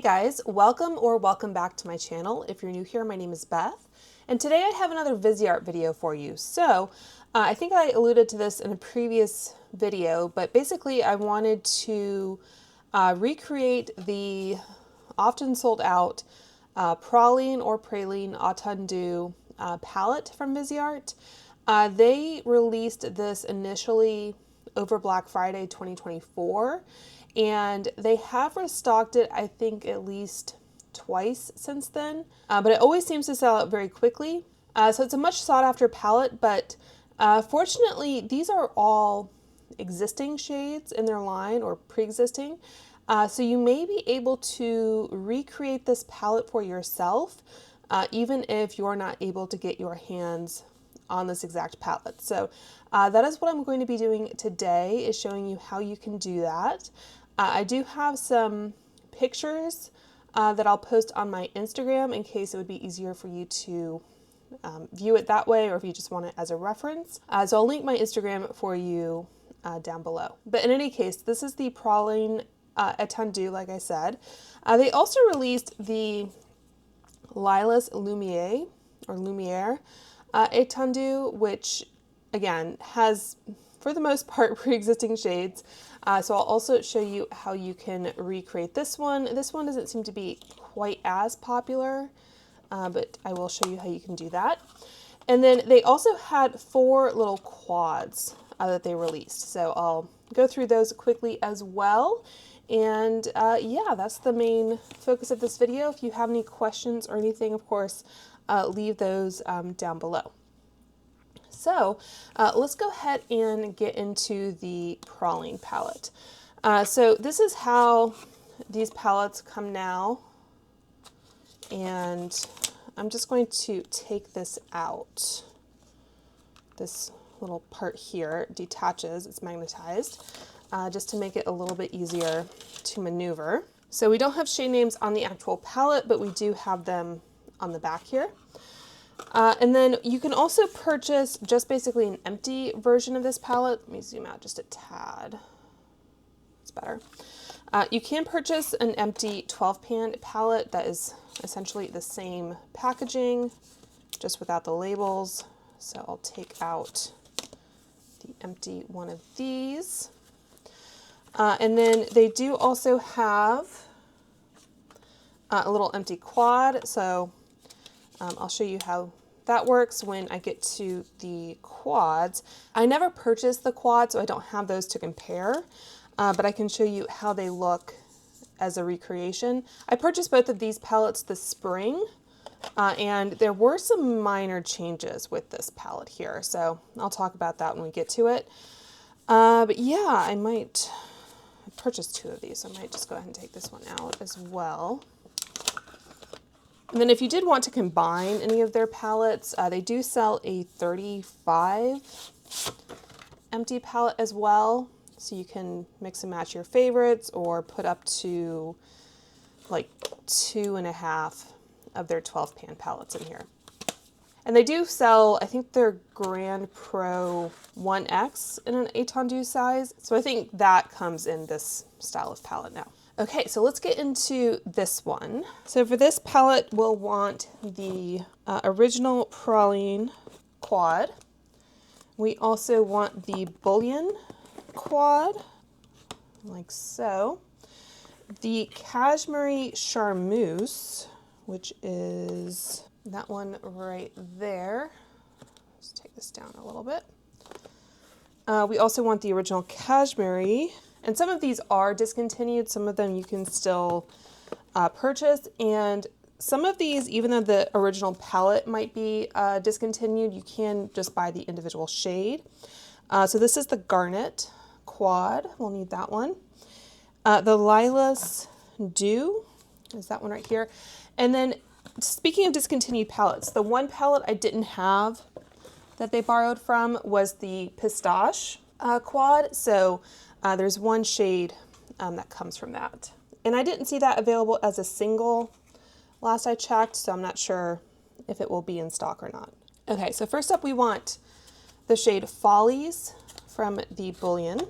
Hey guys, welcome back to my channel. If you're new here, my name is Beth, and today I have another Viseart video for you. So I think I alluded to this in a previous video, but basically I wanted to recreate the often sold out Praline or Praline Attendu palette from Viseart. They released this initially over Black Friday 2024, and they have restocked it, I think, at least twice since then, but it always seems to sell out very quickly. So it's a much sought after palette, but fortunately these are all existing shades in their line or pre-existing. So you may be able to recreate this palette for yourself, even if you're not able to get your hands on this exact palette. So that is what I'm going to be doing today, is showing you how you can do that. I do have some pictures that I'll post on my Instagram in case it would be easier for you to view it that way, or if you just want it as a reference. So I'll link my Instagram for you down below. But in any case, this is the Praline Attendu, like I said. They also released the Lilas Lumiere Attendu, which again has, for the most part, pre-existing shades. So I'll also show you how you can recreate this one. This one doesn't seem to be quite as popular, but I will show you how you can do that. And then they also had 4 little quads that they released. So I'll go through those quickly as well. And yeah, that's the main focus of this video. If you have any questions or anything, of course, leave those down below. So let's go ahead and get into the Praline palette. So this is how these palettes come now. And I'm just going to take this out. This little part here detaches, it's magnetized, just to make it a little bit easier to maneuver. So we don't have shade names on the actual palette, but we do have them on the back here. And then you can also purchase just basically an empty version of this palette. Let me zoom out just a tad. It's better. You can purchase an empty 12-pan palette that is essentially the same packaging, just without the labels. So I'll take out the empty one of these. And then they do also have a little empty quad. So I'll show you how that works when I get to the quads. I never purchased the quad, so I don't have those to compare, but I can show you how they look as a recreation. I purchased both of these palettes this spring, and there were some minor changes with this palette here, so I'll talk about that when we get to it. But yeah, I purchased 2 of these, so I might just go ahead and take this one out as well. And then if you did want to combine any of their palettes, they do sell a 35 empty palette as well. So you can mix and match your favorites or put up to like 2.5 of their 12-pan palettes in here. And they do sell, I think, their Grand Pro 1X in an Attendu size. So I think that comes in this style of palette now. Okay, so let's get into this one. So for this palette, we'll want the original Praline Quad. We also want the Bullion Quad, like so. The Cashmerie Charmeuse, which is that one right there. Let's take this down a little bit. We also want the original Cashmerie. And some of these are discontinued, some of them you can still purchase, and some of these, even though the original palette might be discontinued, you can just buy the individual shade. So this is the Garnet Quad, we'll need that one. The Lilas Dew is that one right here. And then speaking of discontinued palettes, the one palette I didn't have that they borrowed from was the Pistache Quad. So there's one shade that comes from that. And I didn't see that available as a single last I checked, so I'm not sure if it will be in stock or not. Okay, so first up we want the shade Follies from the Bullion.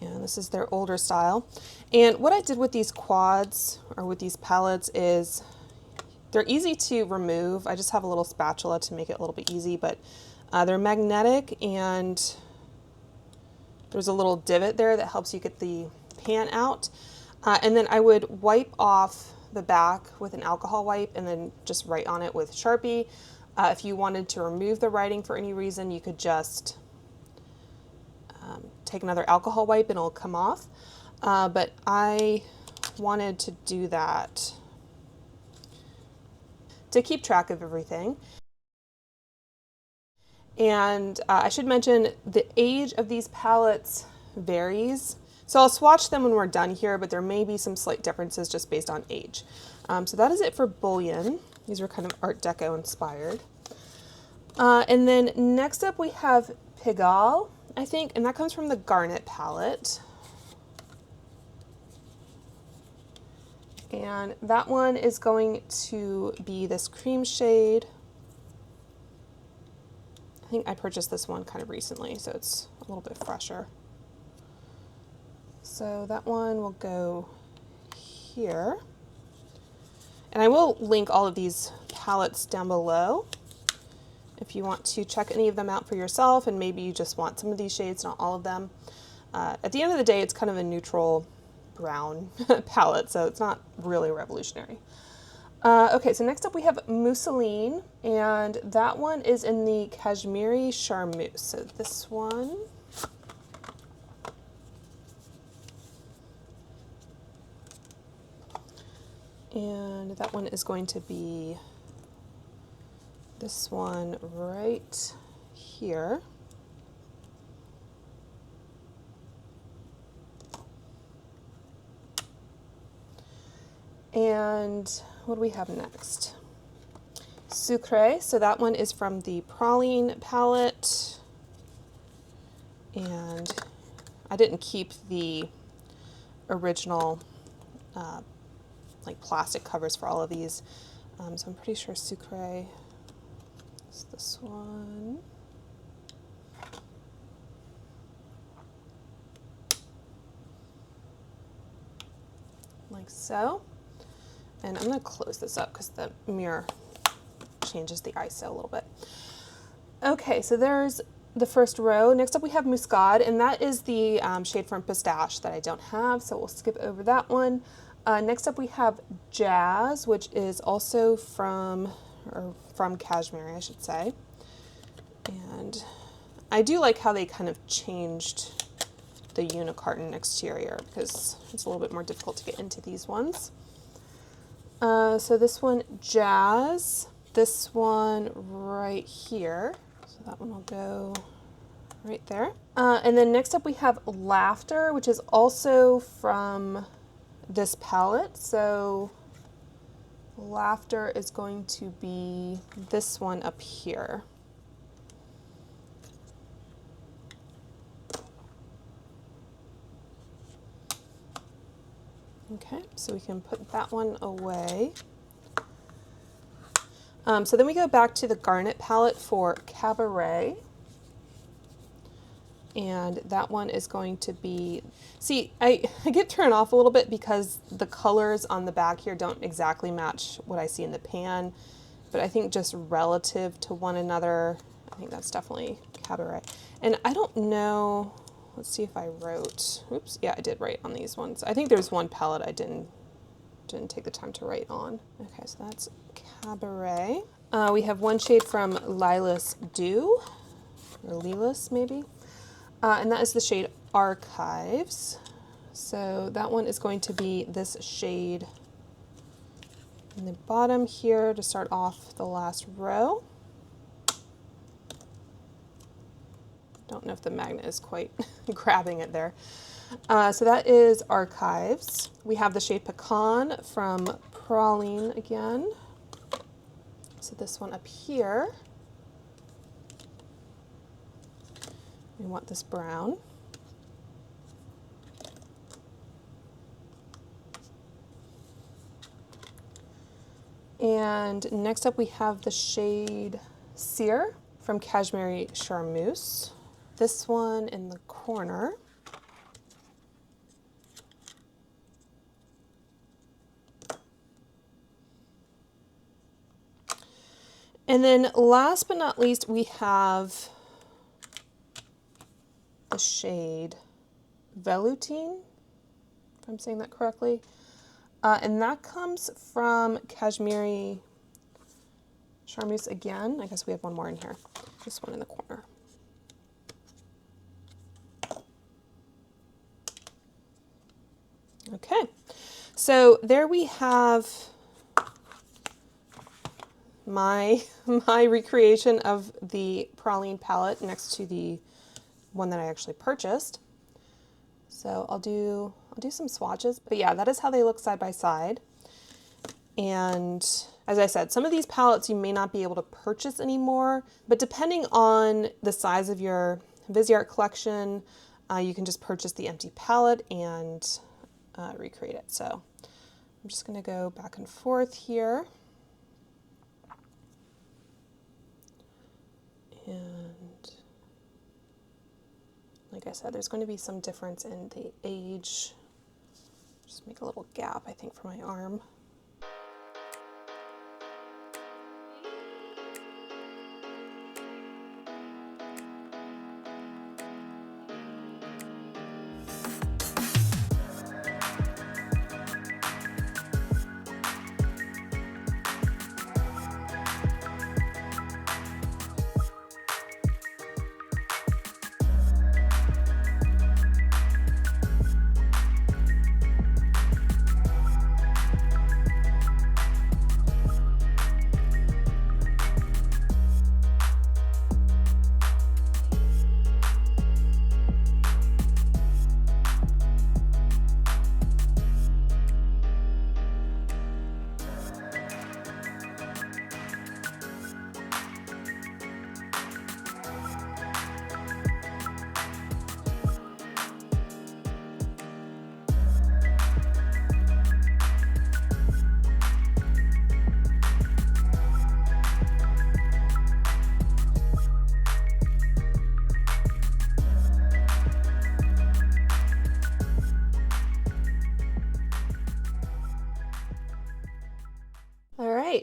And this is their older style. And what I did with these quads, or with these palettes, is they're easy to remove. I just have a little spatula to make it a little bit easy, but they're magnetic, and there's a little divot there that helps you get the pan out. And then I would wipe off the back with an alcohol wipe and then just write on it with Sharpie. If you wanted to remove the writing for any reason, you could just take another alcohol wipe and it'll come off. But I wanted to do that to keep track of everything. And I should mention the age of these palettes varies. So I'll swatch them when we're done here, but there may be some slight differences just based on age. So that is it for Bullion. These were kind of Art Deco inspired. And then next up we have Pigalle, I think, and that comes from the Garnet palette. And that one is going to be this cream shade. I think I purchased this one kind of recently, so it's a little bit fresher. So that one will go here. And I will link all of these palettes down below if you want to check any of them out for yourself, and maybe you just want some of these shades, not all of them. At the end of the day, it's kind of a neutral brown palette, so it's not really revolutionary. Okay, so next up we have Mousseline, and that one is in the Cashmerie Charmeuse. So this one. And that one is going to be this one right here. And what do we have next? Sucre, so that one is from the Praline palette. And I didn't keep the original like plastic covers for all of these. So I'm pretty sure Sucre is this one. Like so. And I'm gonna close this up because the mirror changes the ISO a little bit. Okay, so there's the first row. Next up we have Muscade, and that is the shade from Pistache that I don't have, so we'll skip over that one. Next up we have Jazz, which is also from Cashmerie, I should say. And I do like how they kind of changed the unicarton exterior because it's a little bit more difficult to get into these ones. So this one, Jazz, this one right here. So that one will go right there. And then next up we have Laughter, which is also from this palette. So Laughter is going to be this one up here. Okay, so we can put that one away. So then we go back to the Garnet palette for Cabaret. And that one is going to be, see, I get turned off a little bit because the colors on the back here don't exactly match what I see in the pan, but I think just relative to one another, I think that's definitely Cabaret. And I don't know, let's see if I wrote, oops, yeah, I did write on these ones. I think there's one palette I didn't take the time to write on. Okay, so that's Cabaret. We have one shade from Lilas Dew, or Lilas maybe. And that is the shade Archives. So that one is going to be this shade in the bottom here to start off the last row. Don't know if the magnet is quite grabbing it there. So that is Archives. We have the shade Pecan from Praline again. So this one up here. We want this brown. And next up we have the shade Sear from Cashmerie Charmeuse. This one in the corner. And then last but not least, we have the shade Veloutine, if I'm saying that correctly. And that comes from Cashmerie Charmeuse again. I guess we have one more in here. This one in the corner. Okay, so there we have my recreation of the Praline palette next to the one that I actually purchased. So I'll do some swatches, but yeah, that is how they look side by side. And as I said, some of these palettes you may not be able to purchase anymore, but depending on the size of your Viseart collection, you can just purchase the empty palette and recreate it. So I'm just going to go back and forth here. And like I said, there's going to be some difference in the age. Just make a little gap, I think, for my arm.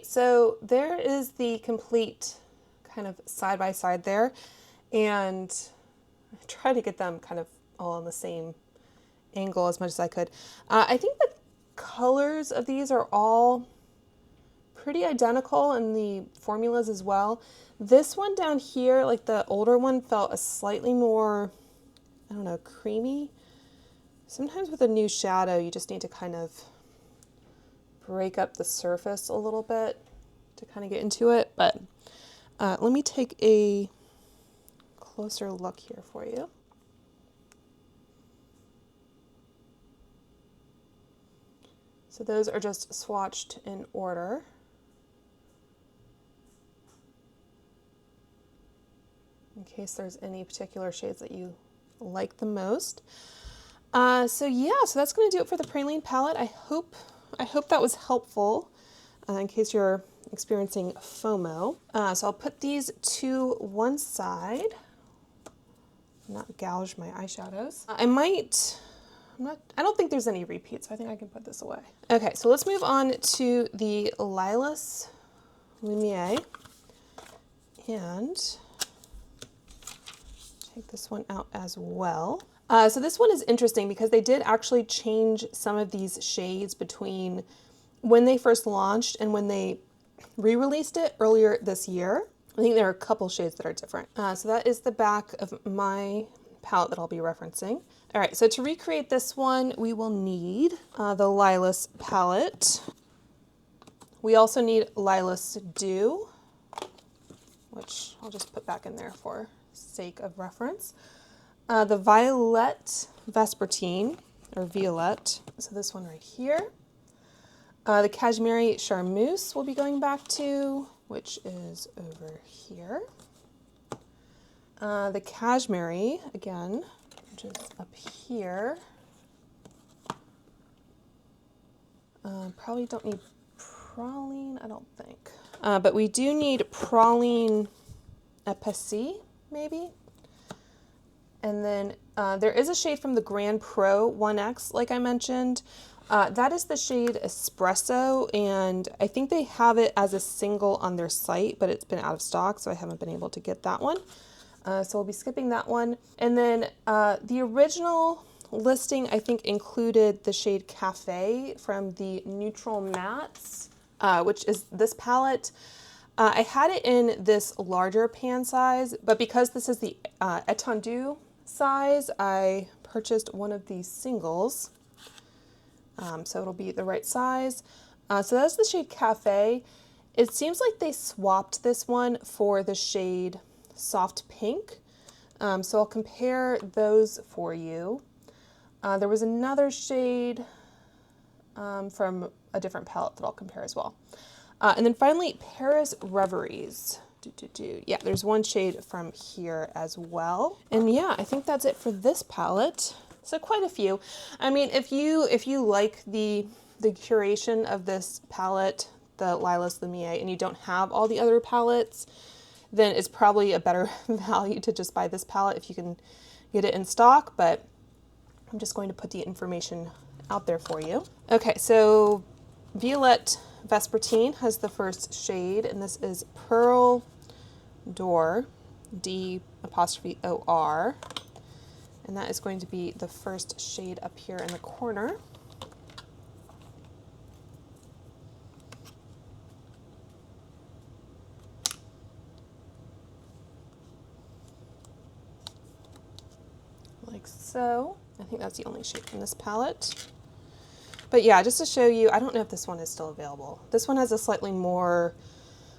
So there is the complete kind of side by side there, and I tried to get them kind of all on the same angle as much as I could. I think the colors of these are all pretty identical, and the formulas as well. This one down here, like the older one, felt a slightly more, I don't know, creamy. Sometimes with a new shadow, you just need to kind of break up the surface a little bit to kind of get into it, but let me take a closer look here for you. So those are just swatched in order. In case there's any particular shades that you like the most. So yeah, so that's going to do it for the Praline palette. I hope that was helpful in case you're experiencing FOMO. So I'll put these to one side, not gouge my eyeshadows. I don't think there's any repeats, so I think I can put this away. Okay, so let's move on to the Lilas Lumiere and take this one out as well. So this one is interesting because they did actually change some of these shades between when they first launched and when they re-released it earlier this year. I think there are a couple shades that are different. So that is the back of my palette that I'll be referencing. All right, so to recreate this one, we will need the Lilas palette. We also need Lilas Dew, which I'll just put back in there for sake of reference. The Violette Vespertine, or Violette, so this one right here. The Cashmerie Charmeuse we'll be going back to, which is over here. The Cashmerie, again, which is up here. Probably don't need Praline, I don't think. But we do need Praline Epicée, maybe. And then there is a shade from the Grand Pro 1X, like I mentioned. That is the shade Espresso, and I think they have it as a single on their site, but it's been out of stock, so I haven't been able to get that one. So we'll be skipping that one. And then the original listing, I think, included the shade Cafe from the Neutral Mattes, which is this palette. I had it in this larger pan size, but because this is the étendue size, I purchased one of these singles. So it'll be the right size. So that's the shade Cafe. It seems like they swapped this one for the shade Soft Pink. So I'll compare those for you. There was another shade from a different palette that I'll compare as well. And then finally, Paris Reveries. Yeah, there's one shade from here as well. And yeah, I think that's it for this palette. So quite a few. I mean, if you like the curation of this palette, the Lilas Lumiere, and you don't have all the other palettes, then it's probably a better value to just buy this palette if you can get it in stock, but I'm just going to put the information out there for you. Okay, so Violette Vespertine has the first shade, and this is Pearl d'Or, D''OR. And that is going to be the first shade up here in the corner. Like so. I think that's the only shade from this palette. But yeah, just to show you, I don't know if this one is still available. This one has a slightly more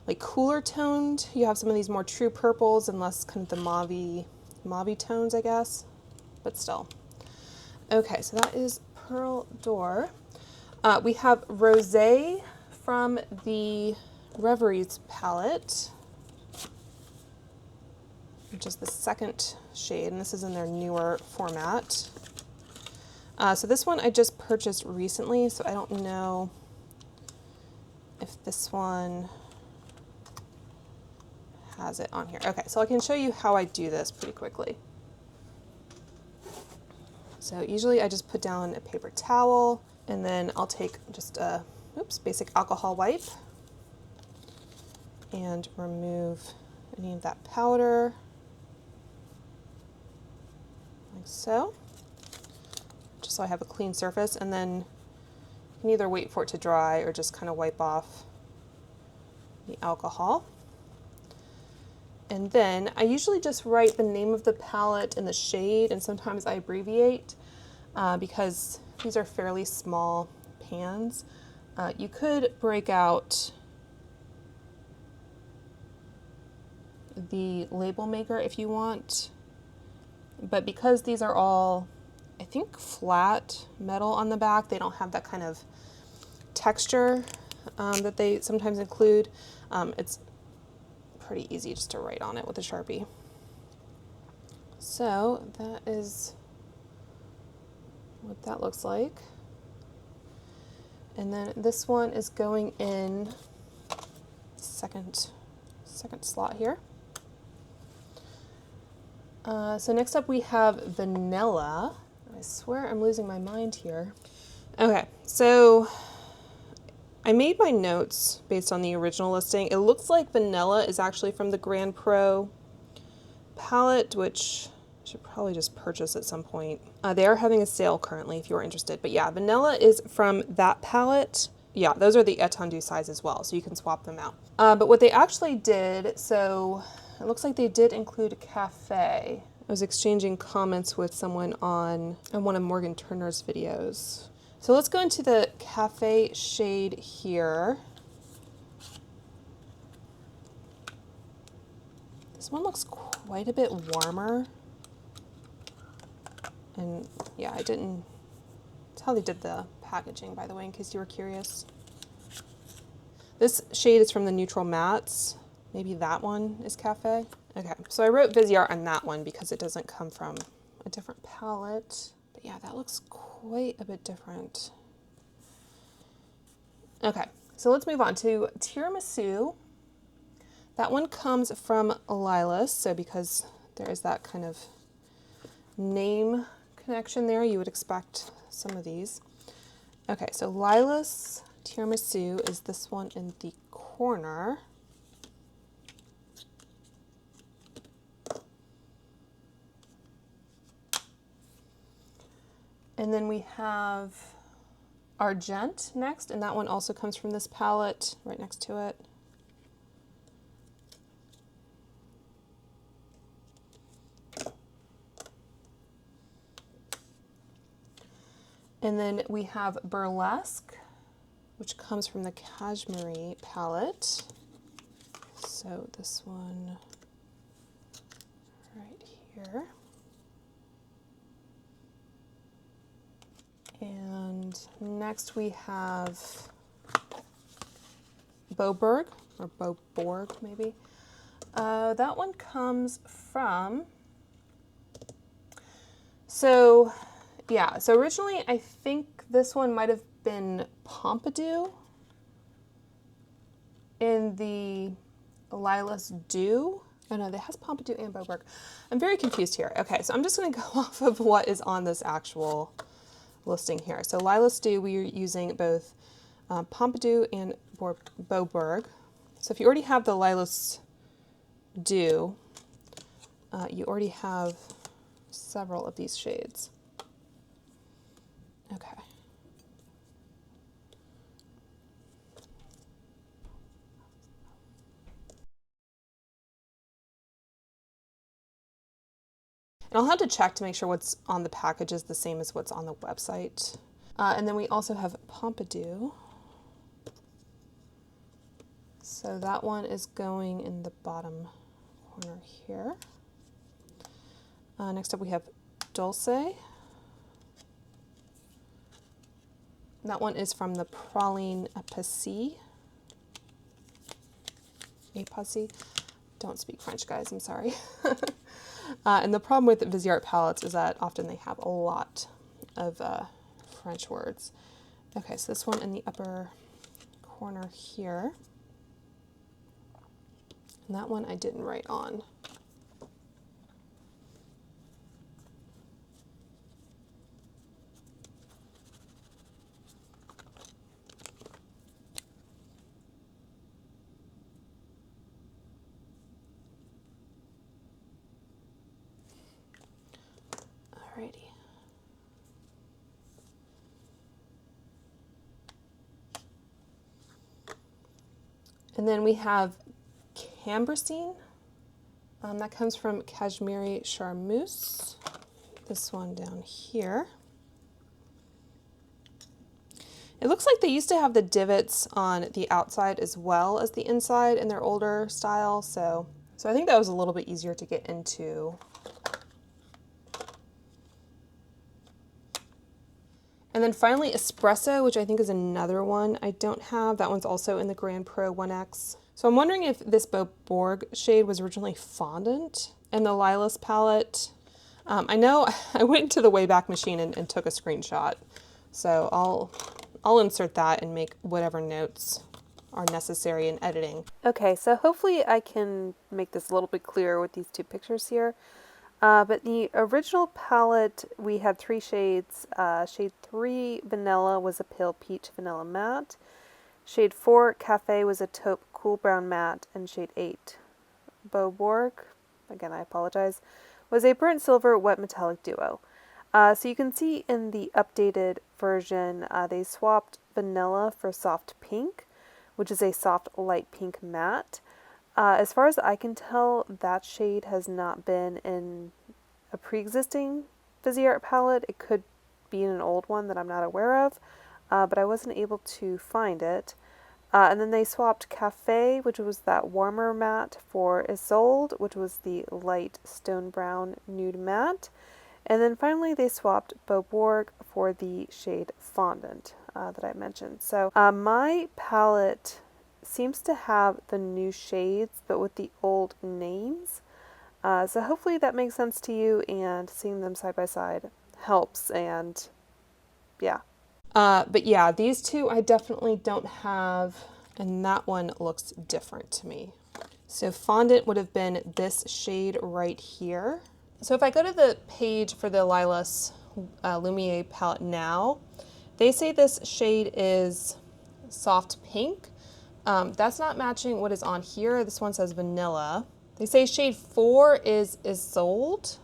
like cooler toned. You have some of these more true purples and less kind of the mauve-y tones, I guess. But still. Okay, so that is Pearl d'Or. We have Rosé from the Reveries palette, which is the second shade, and this is in their newer format. So this one I just purchased recently, so I don't know if this one has it on here. Okay, so I can show you how I do this pretty quickly. So usually I just put down a paper towel, and then I'll take just a basic alcohol wipe and remove any of that powder, like so, just so I have a clean surface. And then you can either wait for it to dry or just kind of wipe off the alcohol. And then I usually just write the name of the palette and the shade, and sometimes I abbreviate because these are fairly small pans. You could break out the label maker if you want, but because these are all, I think, flat metal on the back, they don't have that kind of texture that they sometimes include. It's pretty easy just to write on it with a Sharpie. So that is what that looks like. And then this one is going in second slot here. So next up we have Vanilla. I swear I'm losing my mind here. Okay, so I made my notes based on the original listing. It looks like Vanilla is actually from the Grand Pro palette, which I should probably just purchase at some point. They are having a sale currently if you're interested. But yeah, Vanilla is from that palette. Yeah, those are the étendue size as well, so you can swap them out. But what they actually did, so it looks like they did include Cafe. I was exchanging comments with someone on one of Morgan Turner's videos. So let's go into the Cafe shade here. This one looks quite a bit warmer. And yeah, that's how they did the packaging, by the way, in case you were curious. This shade is from the Neutral Mattes. Maybe that one is Cafe. Okay, so I wrote Viseart on that one because it doesn't come from a different palette. But yeah, that looks quite a bit different. Okay, so let's move on to Tiramisu. That one comes from Lilas, so because there is that kind of name connection there, you would expect some of these. Okay, so Lilas Tiramisu is this one in the corner. And then we have Argent next, and that one also comes from this palette right next to it. And then we have Burlesque, which comes from the Cashmerie palette. So this one right here. And next we have Boberg, or Boborg maybe. That one comes from, so originally I think this one might have been Pompidou in the Lilas Dew. Oh no, that has Pompidou and Boberg. I'm very confused here. Okay, so I'm just gonna go off of what is on this actual listing here. So Lilas Dew, we are using both Pompidou and Boberg. So if you already have the Lilas Dew, you already have several of these shades. Okay. And I'll have to check to make sure what's on the package is the same as what's on the website. And then we also have Pompidou. So that one is going in the bottom corner here. Next up we have Dulce. That one is from the Praline Apacé. Don't speak French, guys, I'm sorry. And the problem with Viseart palettes is that often they have a lot of French words. Okay, so this one in the upper corner here. And that one I didn't write on. Alrighty. And then we have Cambrosine. That comes from Cashmerie Charmeuse. This one down here. It looks like they used to have the divots on the outside as well as the inside in their older style, so I think that was a little bit easier to get into. And then finally Espresso, which I think is another one I don't have. That one's also in the Grand Pro 1X. So I'm wondering if this Boborg shade was originally fondant in the Lilas palette. I know I went into the Wayback Machine and took a screenshot, so I'll insert that and make whatever notes are necessary in editing. Okay, so hopefully I can make this a little bit clearer with these two pictures here. But the original palette, we had 3 shades. Shade 3, Vanilla, was a pale peach vanilla matte. Shade 4, Cafe, was a taupe cool brown matte. And shade 8, Boborg, again I apologize, was a burnt silver wet metallic duo. So you can see in the updated version, they swapped Vanilla for Soft Pink, which is a soft light pink matte. As far as I can tell, that shade has not been in a pre-existing Viseart palette. It could be in an old one that I'm not aware of, but I wasn't able to find it. And then they swapped Cafe, which was that warmer matte, for Isolde, which was the light stone brown nude matte. And then finally they swapped Boborg for the shade Fondant that I mentioned. So my palette seems to have the new shades but with the old names. So hopefully that makes sense to you, and seeing them side by side helps, and yeah. But yeah, these two I definitely don't have, and that one looks different to me. So Fondant would have been this shade right here. So if I go to the page for the Lilas Lumiere palette now, They say this shade is soft pink. That's not matching what is on here. This one says vanilla. They say shade 4 is sold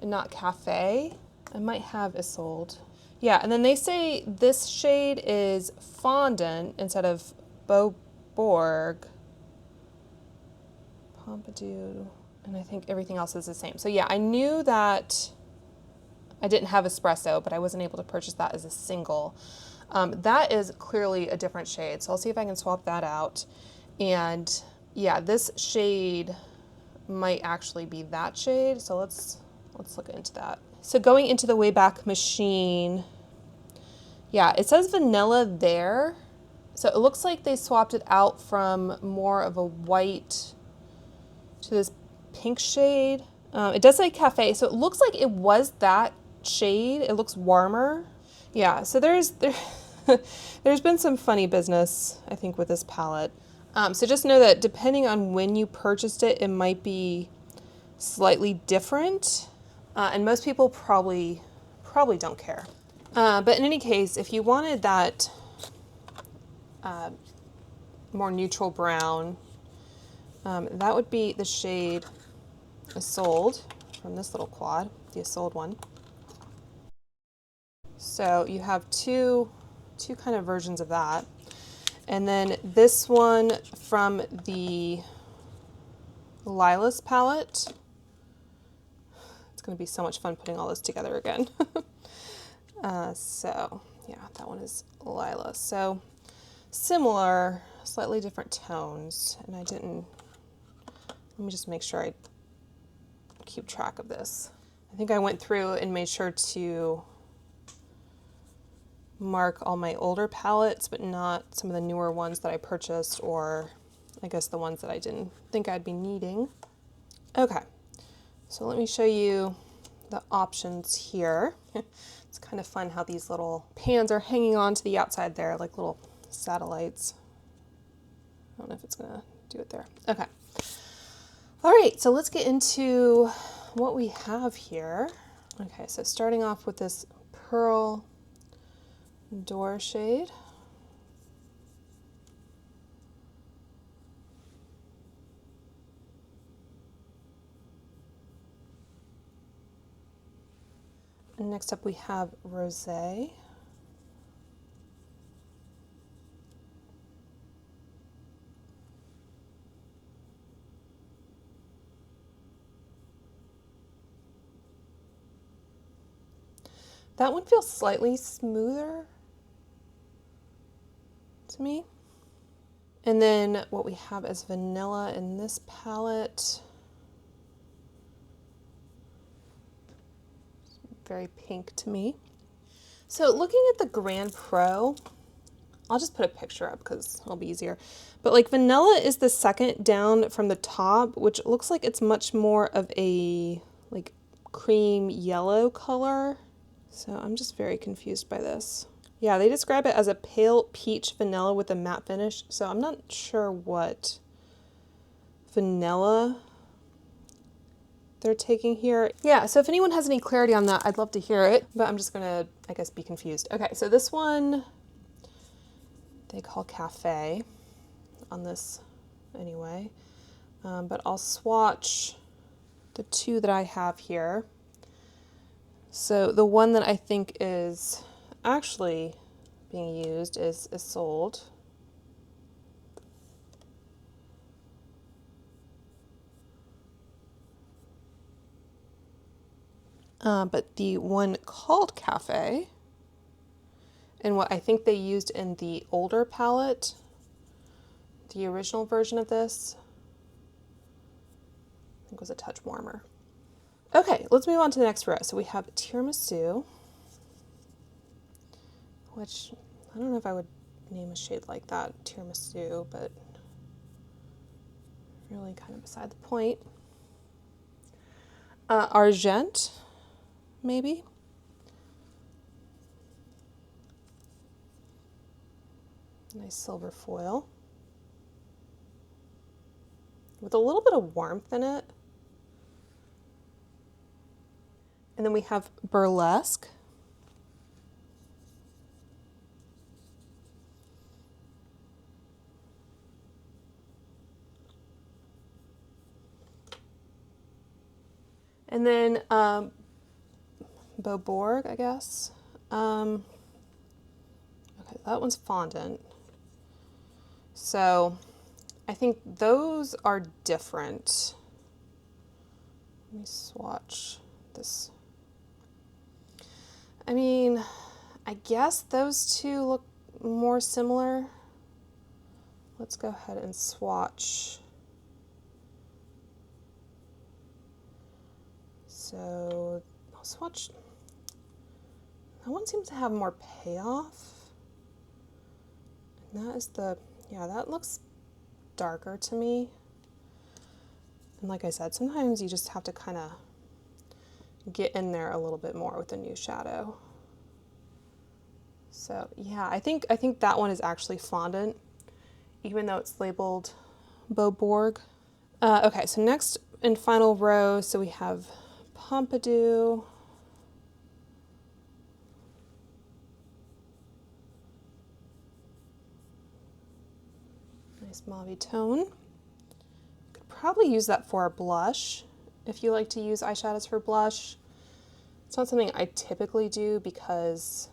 and not cafe. I might have Isolde. Yeah, and then they say this shade is fondant instead of Beaubourg. Pompidou, and I think everything else is the same. So yeah, I knew that I didn't have espresso, but I wasn't able to purchase that as a single. That is clearly a different shade, so I'll see if I can swap that out. And yeah, this shade might actually be that shade, so let's look into that. So going into the Wayback Machine, yeah, it says vanilla there. So it looks like they swapped it out from more of a white to this pink shade. It does say cafe, so it looks like it was that shade. It looks warmer. Yeah, so there's been some funny business, I think, with this palette. So just know that depending on when you purchased it, it might be slightly different. And most people probably don't care. But in any case, if you wanted that more neutral brown, that would be the shade Isolde from this little quad, the Isolde one. So you have two kind of versions of that. And then this one from the Lilas palette. It's going to be so much fun putting all this together again. So yeah, that one is Lilas. So similar, slightly different tones. And let me just make sure I keep track of this. I think I went through and made sure to mark all my older palettes, but not some of the newer ones that I purchased, or I guess the ones that I didn't think I'd be needing. Okay, so let me show you the options here. It's kind of fun how these little pans are hanging on to the outside there, like little satellites. I don't know if it's gonna do it there. Okay. All right, so let's get into what we have here. Okay, so starting off with this Pearl Door shade. And next up we have Rosé. That one feels slightly smoother to me. And then what we have is Vanilla in this palette. Very pink to me. So looking at the Grand Pro, I'll just put a picture up because it'll be easier. But like Vanilla is the second down from the top, which looks like it's much more of a like cream yellow color. So I'm just very confused by this. Yeah, they describe it as a pale peach vanilla with a matte finish. So I'm not sure what vanilla they're taking here. Yeah, so if anyone has any clarity on that, I'd love to hear it, but I'm just gonna, I guess, be confused. Okay, so this one they call Cafe on this anyway, but I'll swatch the two that I have here. So the one that I think is actually being used is Isolde. But the one called Cafe, and what I think they used in the older palette, the original version of this, I think was a touch warmer. Okay, let's move on to the next row. So we have Tiramisu, which I don't know if I would name a shade like that, Tiramisu, but really kind of beside the point. Argent, maybe. Nice silver foil with a little bit of warmth in it. And then we have Burlesque. And then Beaubourg, I guess. Okay, that one's fondant. So I think those are different. Let me swatch this. I mean, I guess those two look more similar. Let's go ahead and swatch. So I'll swatch. That one seems to have more payoff. And that is the, yeah, that looks darker to me. And like I said, sometimes you just have to kind of get in there a little bit more with a new shadow. So yeah, I think that one is actually fondant, even though it's labeled Beaubourg. Okay, so next and final row, so we have Pompidou. Nice mauve tone. Could probably use that for a blush if you like to use eyeshadows for blush. It's not something I typically do because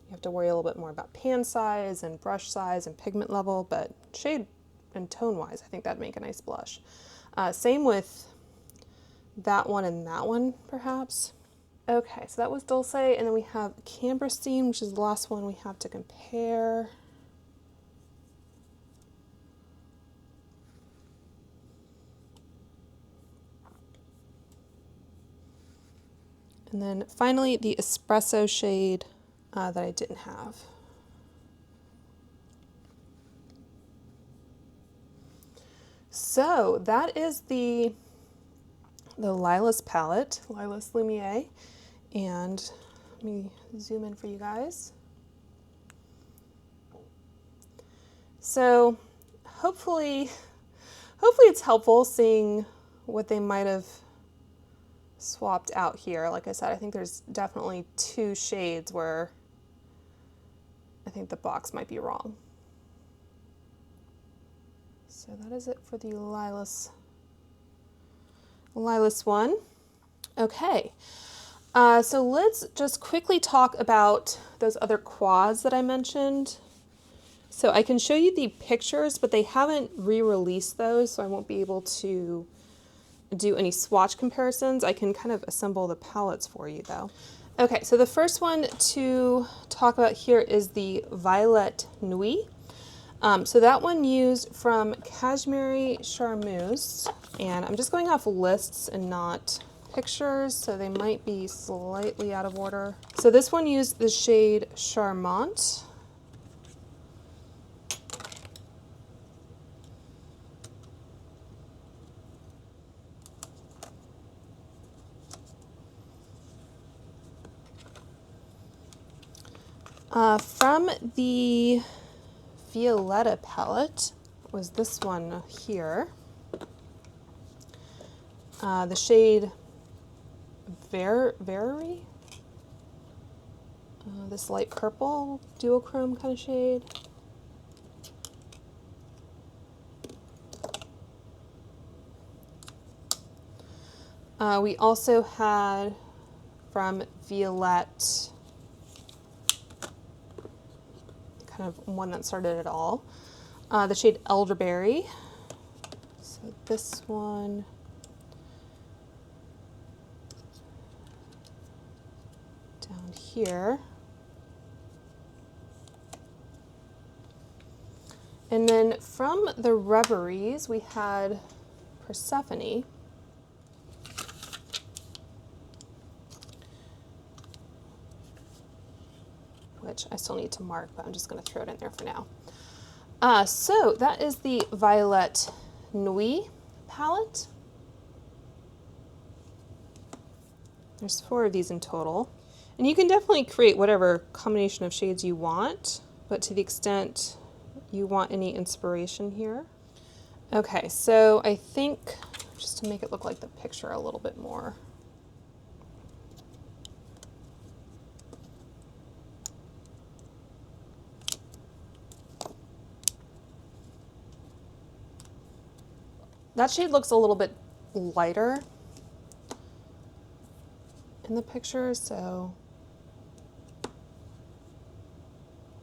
you have to worry a little bit more about pan size and brush size and pigment level, but shade and tone wise, I think that'd make a nice blush. Same with that one and that one, perhaps. Okay, so that was Dulce, and then we have Cambristine, which is the last one we have to compare. And then finally, the Espresso shade that I didn't have. So that is the Lilas palette, Lilas Lumiere. And let me zoom in for you guys. So hopefully it's helpful seeing what they might have swapped out here. Like I said, I think there's definitely two shades where I think the box might be wrong. So that is it for the Lilas one. Okay, so let's just quickly talk about those other quads that I mentioned. So I can show you the pictures, but they haven't re-released those, so I won't be able to do any swatch comparisons. I can kind of assemble the palettes for you though. Okay, so the first one to talk about here is the Violette Nuit. So that one used from Cashmerie Charmeuse, and I'm just going off lists and not pictures, so they might be slightly out of order. So this one used the shade Charmant. From the Violetta palette was this one here. The shade Very. This light purple duochrome kind of shade. We also had from Violette, kind of one that started it all, the shade Elderberry. So this one, down here. And then from the Reveries, we had Persephone. Which I still need to mark, but I'm just going to throw it in there for now. So that is the Violette Nuit palette. There's 4 of these in total. And you can definitely create whatever combination of shades you want, but to the extent you want any inspiration here. Okay, so I think, just to make it look like the picture a little bit more, that shade looks a little bit lighter in the picture, so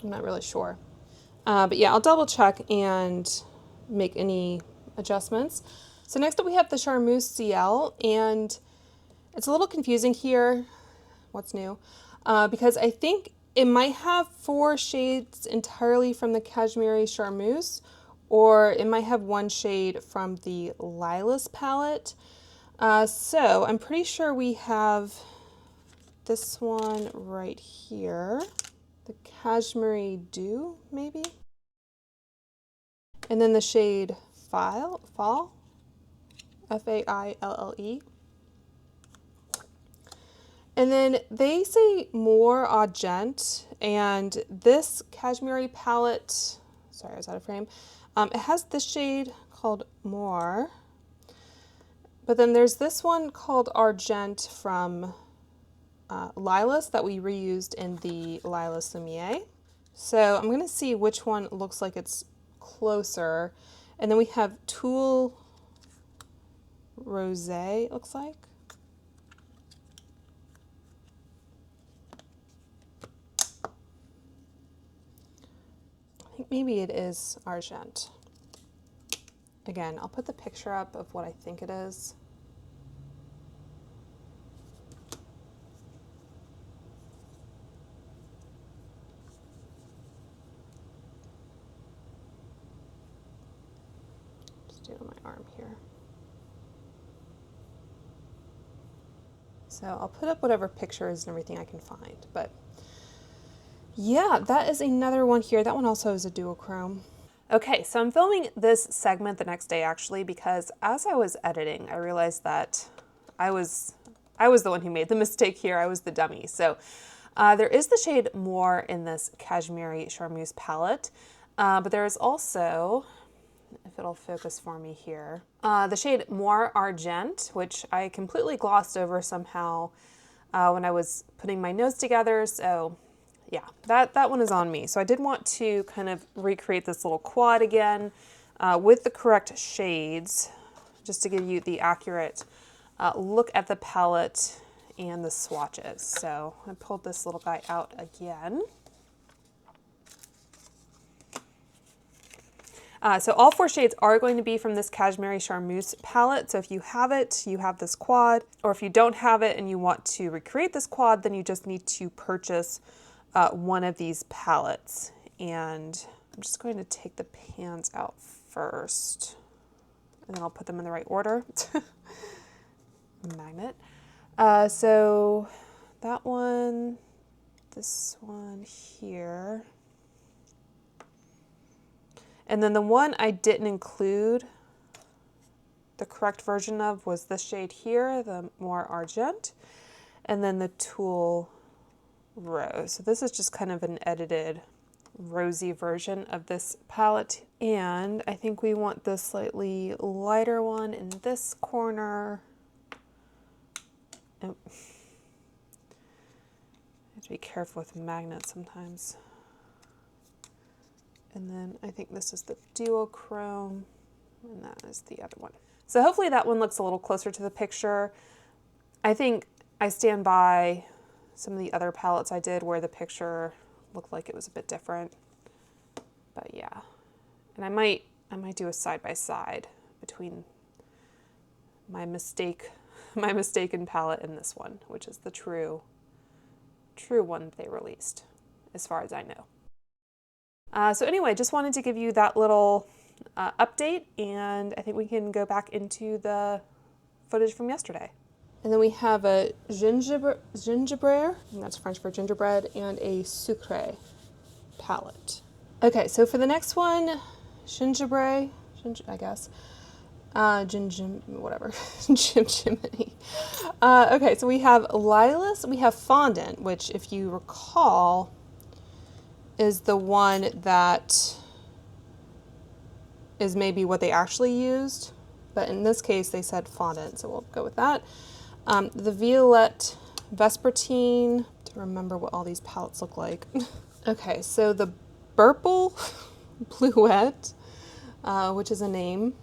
I'm not really sure. But yeah, I'll double check and make any adjustments. So next up we have the Charmeuse Ciel, and it's a little confusing here, what's new, because I think it might have 4 shades entirely from the Cashmerie Charmeuse, or it might have 1 shade from the Lilas palette. So I'm pretty sure we have this one right here, the Cashmerie Dew, maybe? And then the shade Fall, F-A-I-L-L-E. And then they say more Argent, and this Cashmerie palette, sorry, I was out of frame, it has this shade called More, but then there's this one called Argent from Lilas that we reused in the Lilas Lumiere. So I'm going to see which one looks like it's closer. And then we have Tulle Rosé, it looks like. I think maybe it is Argent. Again, I'll put the picture up of what I think it is. Just do it on my arm here. So I'll put up whatever pictures and everything I can find, but yeah, that is another one here. That one also is a duochrome. Okay, so I'm filming this segment the next day actually, because as I was editing, I realized that I was the one who made the mistake here. I was the dummy. So there is the shade More in this Cashmerie Charmeuse palette, but there is also, if it'll focus for me here, the shade More Argent, which I completely glossed over somehow when I was putting my notes together. So yeah, that one is on me. So I did want to kind of recreate this little quad again with the correct shades, just to give you the accurate look at the palette and the swatches. So I pulled this little guy out again. So all 4 shades are going to be from this Cashmerie Charmeuse palette. So if you have it, you have this quad, or if you don't have it and you want to recreate this quad, then you just need to purchase one of these palettes. And I'm just going to take the pans out first, and then I'll put them in the right order. Magnet. So that one, this one here, and then the one I didn't include the correct version of was this shade here, the More Argent, and then the Tulle Rose. So this is just kind of an edited rosy version of this palette. And I think we want the slightly lighter one in this corner. Oh. I have to be careful with magnets sometimes. And then I think this is the duochrome, and that is the other one. So hopefully that one looks a little closer to the picture. I think I stand by some of the other palettes I did where the picture looked like it was a bit different. But yeah, and I might do a side-by-side between my mistaken palette and this one, which is the true one they released, as far as I know. So anyway, just wanted to give you that little update, and I think we can go back into the footage from yesterday. And then we have a gingembre, and that's French for gingerbread, and a Sucre palette. Okay, so for the next one, gingembre, I guess, whatever, Gingembre. Okay, so we have Lilas, we have fondant, which if you recall is the one that is maybe what they actually used, but in this case they said fondant, so we'll go with that. The Violette Vespertine, to remember what all these palettes look like. Okay, so the Burple Bluette, which is a name.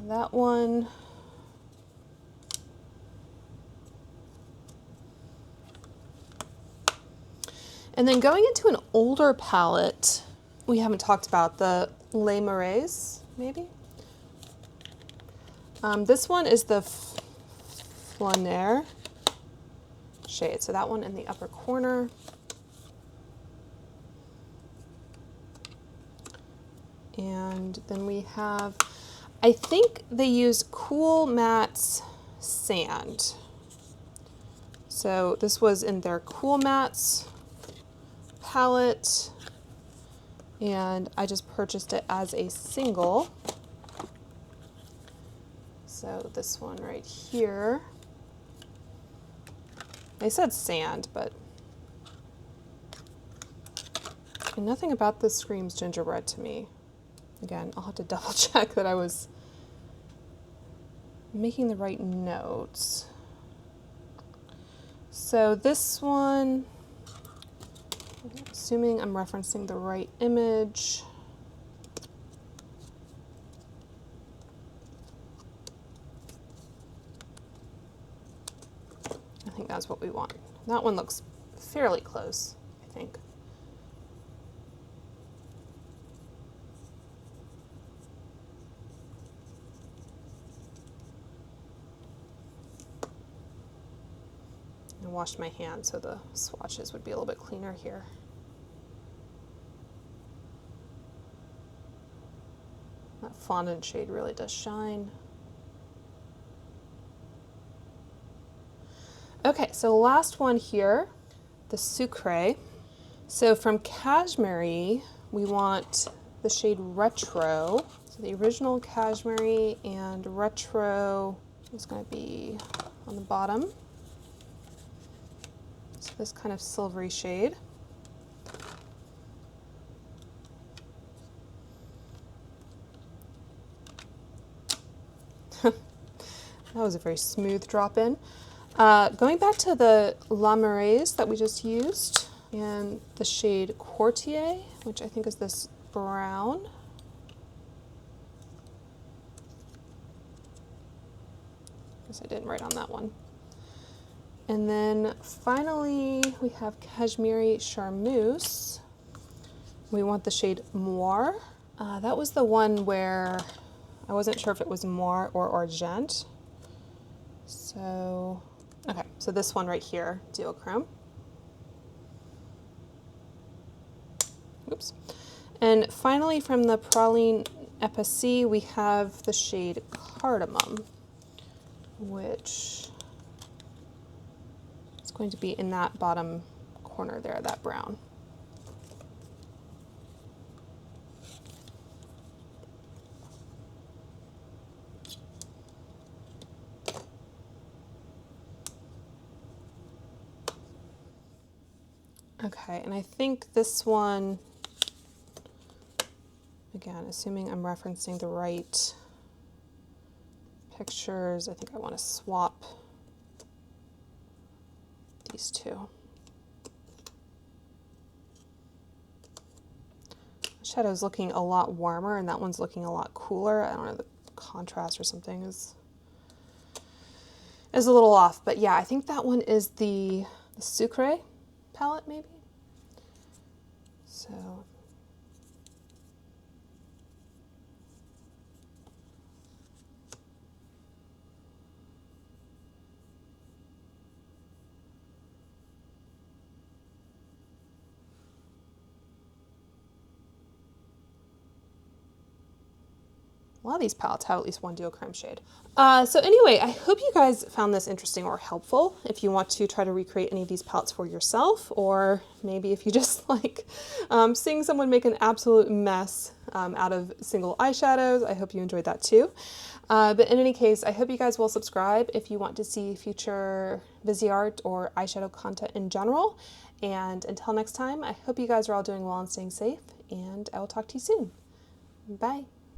That one, And then going into an older palette, we haven't talked about the Les Marais, maybe? This one is the Flaner shade, so that one in the upper corner. And then we have, I think they use Cool Mattes Sand. So this was in their Cool Mattes palette, and I just purchased it as a single. So this one right here. They said sand, but nothing about this screams gingerbread to me. Again, I'll have to double check that I was making the right notes. So this one, assuming I'm referencing the right image. I think that's what we want. That one looks fairly close, I think. I washed my hands so the swatches would be a little bit cleaner here. That fondant shade really does shine. Okay, so last one here, the Sucre. So from Cashmerie, we want the shade Retro. So the original Cashmerie and Retro is going to be on the bottom. So this kind of silvery shade. That was a very smooth drop in. Going back to the Les Marais that we just used, and the shade Courtier, which I think is this brown. Guess I didn't write on that one. And then finally, we have Cashmerie Charmeuse. We want the shade Moire. That was the one where I wasn't sure if it was Moire or Argent. So, okay, so this one right here, Duochrome. Oops. And finally, from the Praline Epicée, we have the shade Cardamom, which is going to be in that bottom corner there, that brown. Okay, and I think this one, again, assuming I'm referencing the right pictures, I think I want to swap these two. The shadow's looking a lot warmer and that one's looking a lot cooler. I don't know, the contrast or something is a little off, but yeah, I think that one is the Sucre palette, maybe. So a lot of these palettes have at least one duochrome shade. So anyway, I hope you guys found this interesting or helpful. If you want to try to recreate any of these palettes for yourself, or maybe if you just like seeing someone make an absolute mess out of single eyeshadows, I hope you enjoyed that too. But in any case, I hope you guys will subscribe if you want to see future Viseart or eyeshadow content in general. And until next time, I hope you guys are all doing well and staying safe, and I will talk to you soon. Bye.